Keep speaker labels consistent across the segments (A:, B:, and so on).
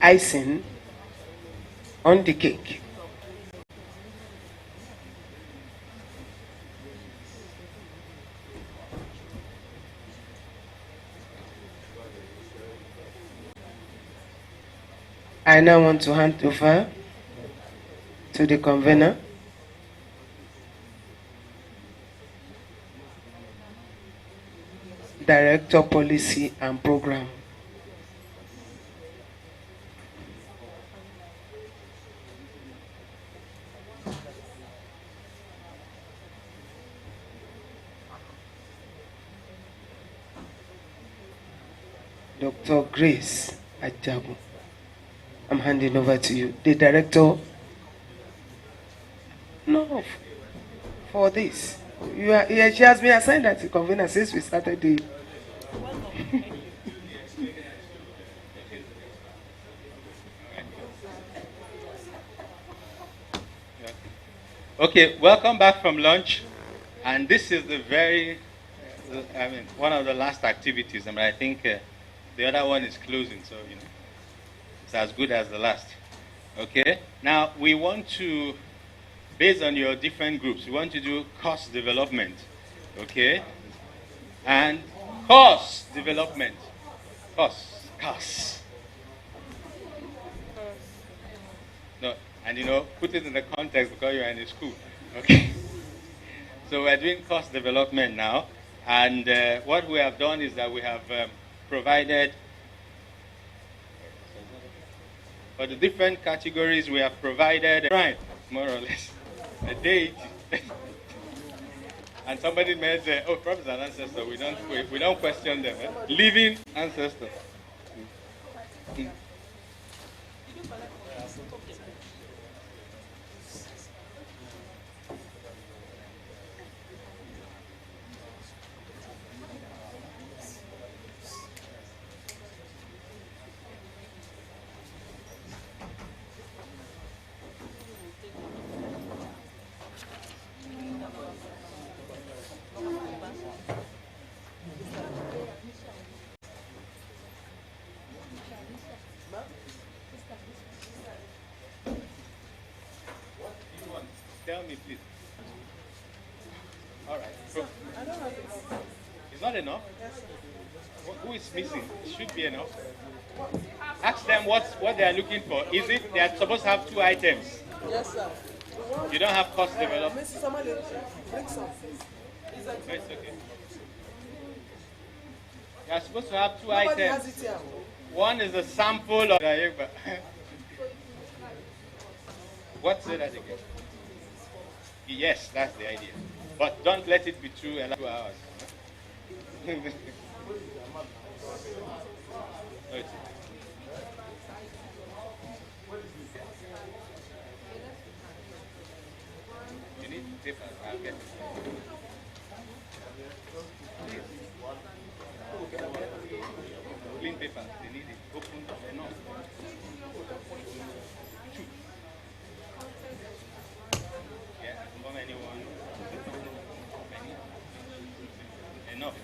A: icing on the cake. I now want to hand over to the convener, Director Policy and Program. Dr. Grace Ajabu. I'm handing over to you. The director. No, for this. Yeah, she has been assigned as the convener since we started the.
B: Okay, welcome back from lunch. And this is one of the last activities. I think the other one is closing, so it's as good as the last. Okay, now we want to, based on your different groups, we want to do course development. Okay, and course development. Course. No, and put it in the context because you're in the school. Okay. So we're doing course development now, and what we have done is that we have provided, for the different categories, we have provided, right, more or less, a date. And somebody made, Trump is an ancestor. We don't question them. Living ancestor. Tell me, please. All right. So, it's not enough? Who is missing? It should be enough. Ask them what they are looking for. Is it they are supposed to have 2 items?
C: Yes, sir.
B: You don't have cost development?
C: Somebody bring some.
B: No, it's okay. You are supposed to have 2 items.
C: Has it here.
B: One is a sample of What's that again? Yes, that's the idea. But don't let it be 2 hours. No, it's you need paper. I'll get it. Clean paper. They need it. Open enough. 2. Yeah, from anyone. Enough.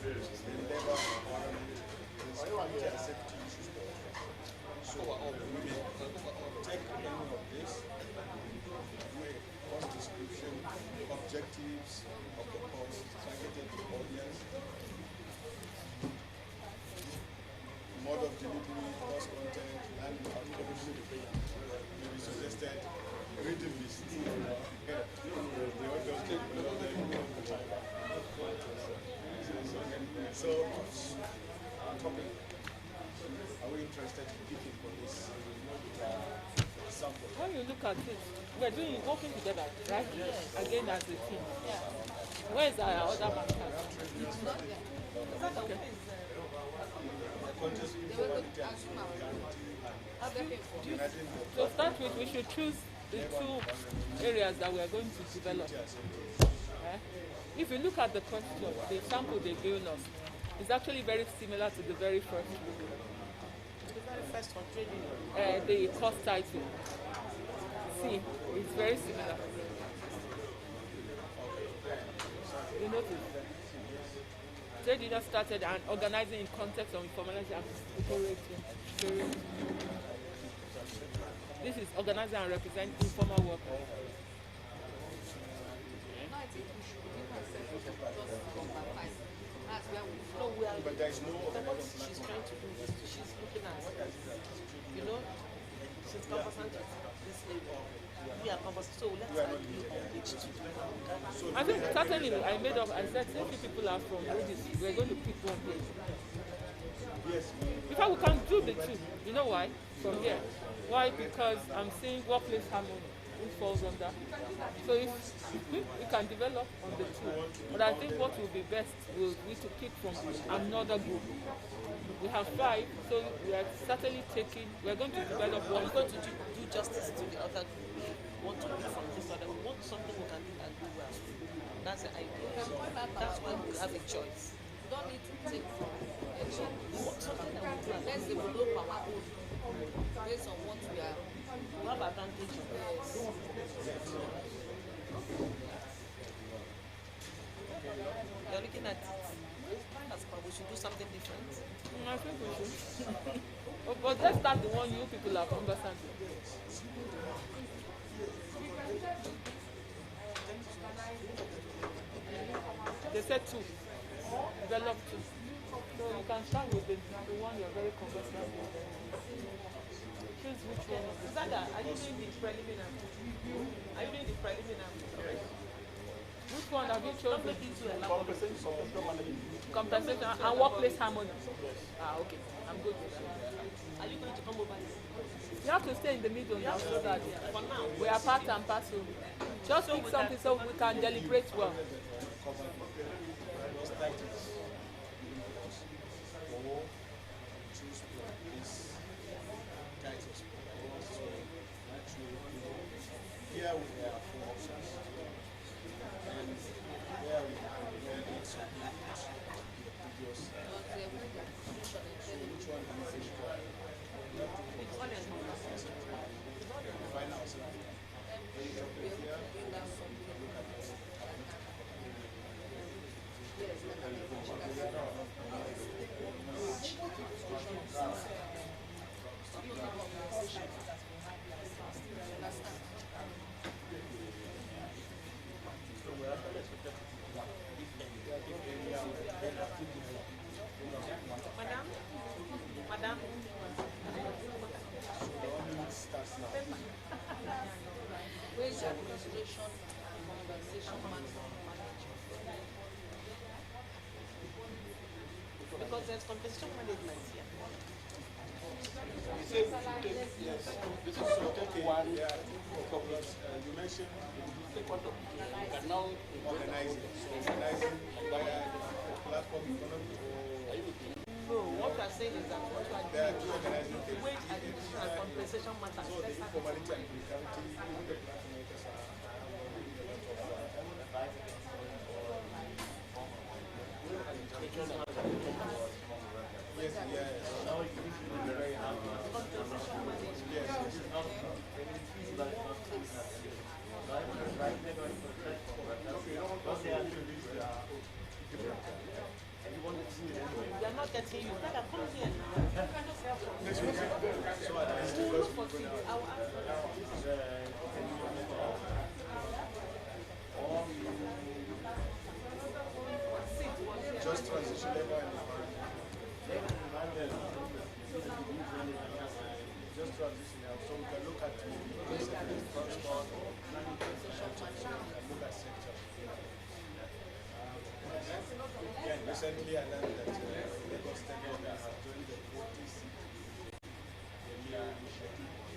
D: labor environment, security and safety issues. So we may take any of this, do a course description, objectives of the course, targeted audience, mode of delivery, course content, and maybe suggested reading list. We want us to develop them all the time. So, topic. Are we interested in picking for this sample?
C: When you look at it, we're doing working together, right? Yes. Again as a team. Yeah. Where is our other master? Okay. To start with, we should choose the two areas that we are going to develop. If you look at the question, the sample they gave us, it's actually very similar to the very first one.
E: The very first one, trading.
C: The course title. See, it's very similar. You notice? Trade union started and organizing in context of informality and security. This is organizing and representing informal workers.
F: I think we should give ourselves just number 5. That's where we
E: No, we are.
D: But there is no
E: What she's trying to do is she's looking at, you know, she's conversant with this lady. We are conversant, so let's be on page 2.
C: I think certainly I made up, I said 30 people are from Ladies. We're going to pick one place.
D: Yes.
C: In fact, we can do the two. You know why? From here. Why? Because I'm seeing workplace harmony, which falls under. So if we can develop on the two. But I think what will be best will be to pick from another group. We have 5, so we are certainly we're going to develop one.
E: We're going to do justice to the other group. We want to pick from this other. We want something we can do and do well. That's the idea. That's why we have a choice.
F: We don't need to take from
E: We want something that we do and
F: let's develop our own based on what we are.
E: we have advantage of it. You're looking at it. That's why we should do something different.
C: I think we should. But let's start the one you people are conversant with. They said 2. Develop 2. So you can start with the one you're very conversant with. Choose which one of them.
E: Zaga, are you doing the preliminary? Are you doing the preliminary?
C: Which one have you
E: Don't
C: chosen?
E: make it too elaborate.
C: Compensation and workplace harmony. Ah, okay. I'm good with that.
E: Are you going to come over here?
C: You have to stay in the middle now so that
E: For now.
C: we are part and parcel. Just pick something so we can deliberate well.
D: Here we have 4 options. And here we have some videos. Which one do you think find ourselves?
E: Madam? Madam?
F: Wage administration and compensation management.
E: Because there's compensation management here.
D: Yes. This is so take one. Because you mentioned you can now organize it. So organizing via platform economy or
E: No, what we are saying is that what we are
D: there are
E: doing
D: two organizing things.
E: wage administration and compensation matters.
D: So the informality and precarity, even the platform makers are yes, yes. Now you are very happy. Yes, yes.
E: not getting you. Like, come here. We'll look for seats. I will ask for
D: Just transition level and just transition now. So we can look at transport, look at sector. Yeah, recently I learned that Lagos State government has joined the 40C initiative on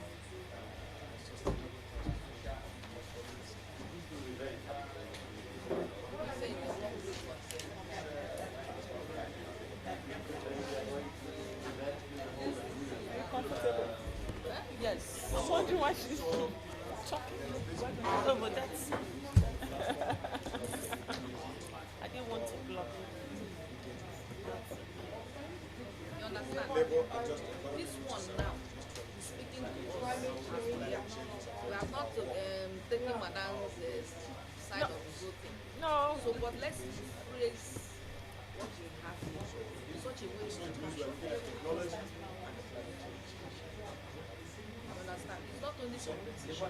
D: sustainable transportation. Very happy.
E: yes.
C: I'm wondering why she's choking.
E: No, but that's. I didn't want to block.
F: You understand? This one now, speaking to us, we have not taken Madam's side of the whole thing.
C: No.
F: So, but let's phrase what we have here in such a way that you understand. It's not only competition.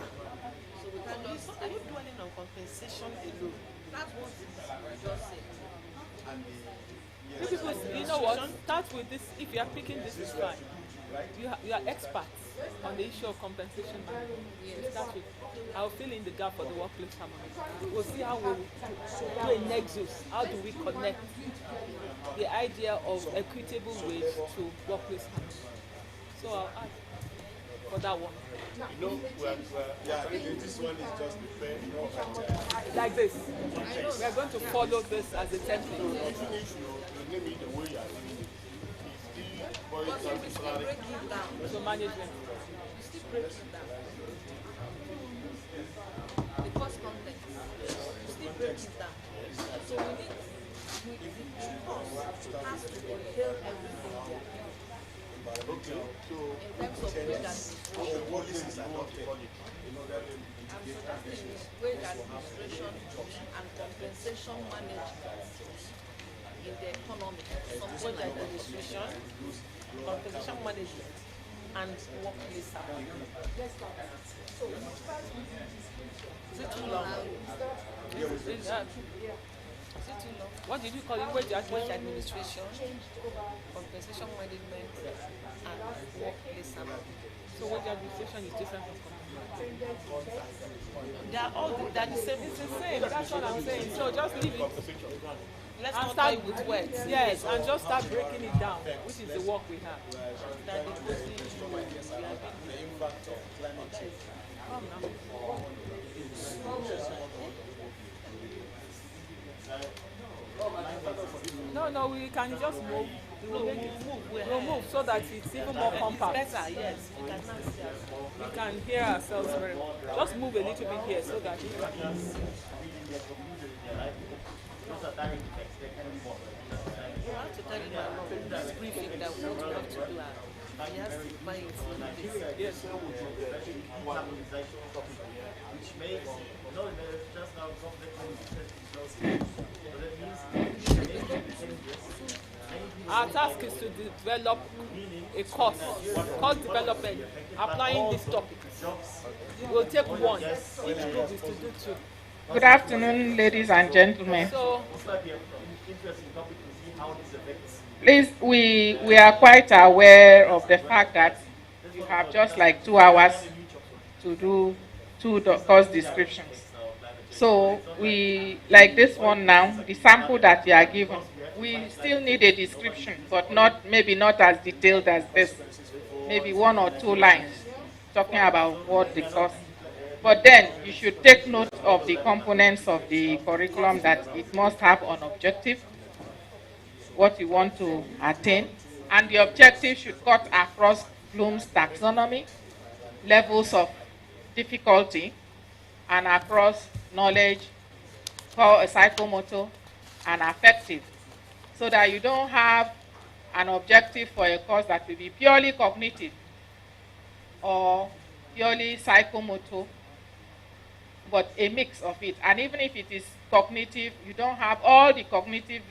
F: So we can just
E: Are you dwelling on compensation alone?
F: that's what we just said.
C: You people, you know what? Start with this. If you are picking this, is fine. You are experts on the issue of compensation. Start with. I'll fill in the gap for the workplace harmony. We'll see how we do a nexus. How do we connect the idea of equitable wage to workplace harmony? So I'll add for that one.
D: You know, this one is just prepared, you know, but
C: Like this. We are going to follow this as a template.
D: maybe the way you are doing it is still boils down to salary.
F: Break it down.
C: So management.
F: You still break it down. The cost content. You still break it down. So we need the cost has to entail everything there.
D: Okay, so
F: In terms of wage administration.
D: policies are not there.
F: I'm suggesting is wage administration and compensation management in the economy. Something
E: Wage
F: like that.
E: administration, compensation management, and workplace harmony. Is it too long? Is it too long?
C: What did you call it? Wage
E: Wage
C: administration.
E: administration, compensation management, and workplace harmony.
C: So wage administration is different from compensation.
E: They are all they're the same.
C: It's the same. That's what I'm saying. So just leave it
E: Let's
C: and
E: not
C: start
E: die with words.
C: Yes, and just start breaking it down, which is the work we have.
E: That the posting
D: The impact of climate change.
C: Come now. No, we can just move. We will make it. We'll move so that it's even more compact.
E: better, yes. We can now see ourselves.
C: We can hear ourselves very well. Just move a little bit here so that we can.
E: We have to tell him along this briefing that what we have to do. He has to buy it for this.
C: Yes.
G: Which makes no, just now
C: Our task is to develop a course development applying this topic. We'll take one. Each group is to do two.
H: Good afternoon, ladies and gentlemen.
C: So
G: interesting topic to see how this affects.
H: Please, we are quite aware of the fact that you have just like 2 hours to do two course descriptions. So we, like this one now, the sample that you are given, we still need a description, but maybe not as detailed as this. Maybe 1 or 2 lines talking about what the course. But then you should take note of the components of the curriculum, that it must have an objective, what you want to attain, and the objective should cut across Bloom's taxonomy, levels of difficulty, and across knowledge, psychomotor, and affective, so that you don't have an objective for a course that will be purely cognitive or purely psychomotor, but a mix of it. And even if it is cognitive, you don't have all the cognitive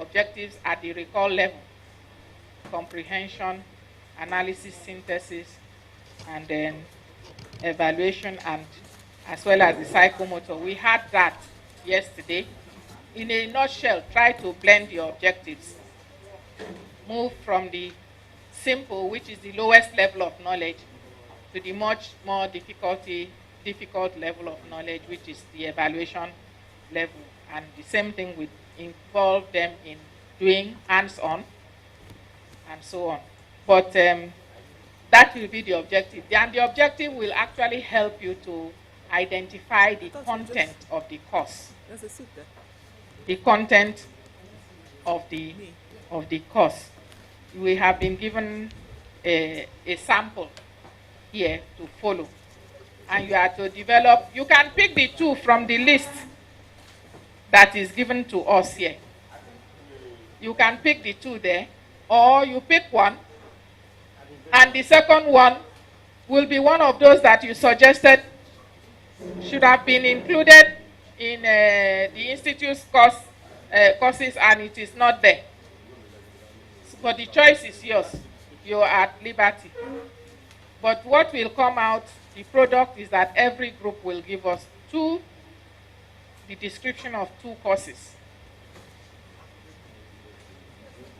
H: objectives at the recall level. comprehension, analysis, synthesis, and then evaluation, and as well as the psychomotor. We had that yesterday. In a nutshell, try to blend your objectives. Move from the simple, which is the lowest level of knowledge, to the much more difficult level of knowledge, which is the evaluation level. And the same thing would involve them in doing hands-on and so on. But that will be the objective. And the objective will actually help you to identify the content of the course.
C: There's a seat there.
H: The content of the course. We have been given a sample here to follow, and you are to develop. You can pick the two from the list that is given to us here. You can pick the two there, or you pick one, and the second one will be one of those that you suggested should have been included in the institute's courses, and it is not there. But the choice is yours. You are at liberty. But what will come out, the product, is that every group will give us the description of 2 courses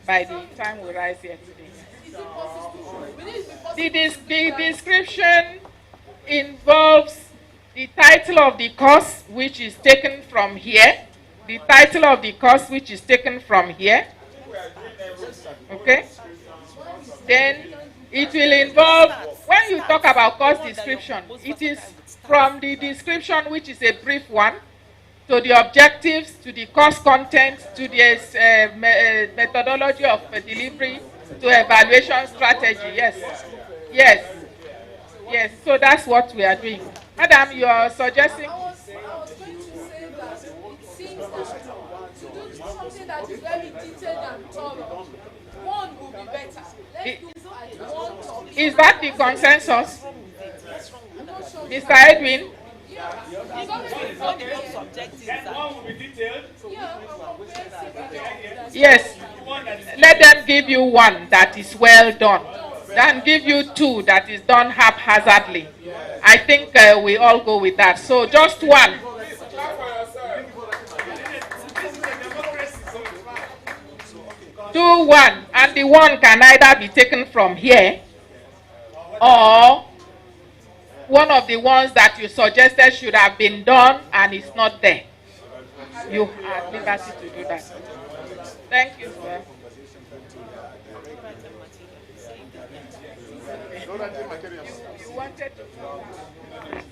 H: by the time we rise here today. The description involves the title of the course, which is taken from here. The title of the course, which is taken from here. Okay? Then it will involve, when you talk about course description, it is from the description, which is a brief one, to the objectives, to the course content, to the methodology of delivery, to evaluation strategy. Yes. Yes. Yes. So that's what we are doing. Madam, you are suggesting?
F: I was going to say that it seems that to do something that is very detailed and thorough, one will be better. Let's do one topic.
H: Is that the consensus? Mr. Edwin? Yes. Let them give you one that is well done. Then give you 2 that is done haphazardly. I think we all go with that. So just one. Do one, and the one can either be taken from here, or one of the ones that you suggested should have been done and it's not there. You have liberty to do that. Thank you, sir. You wanted to know that.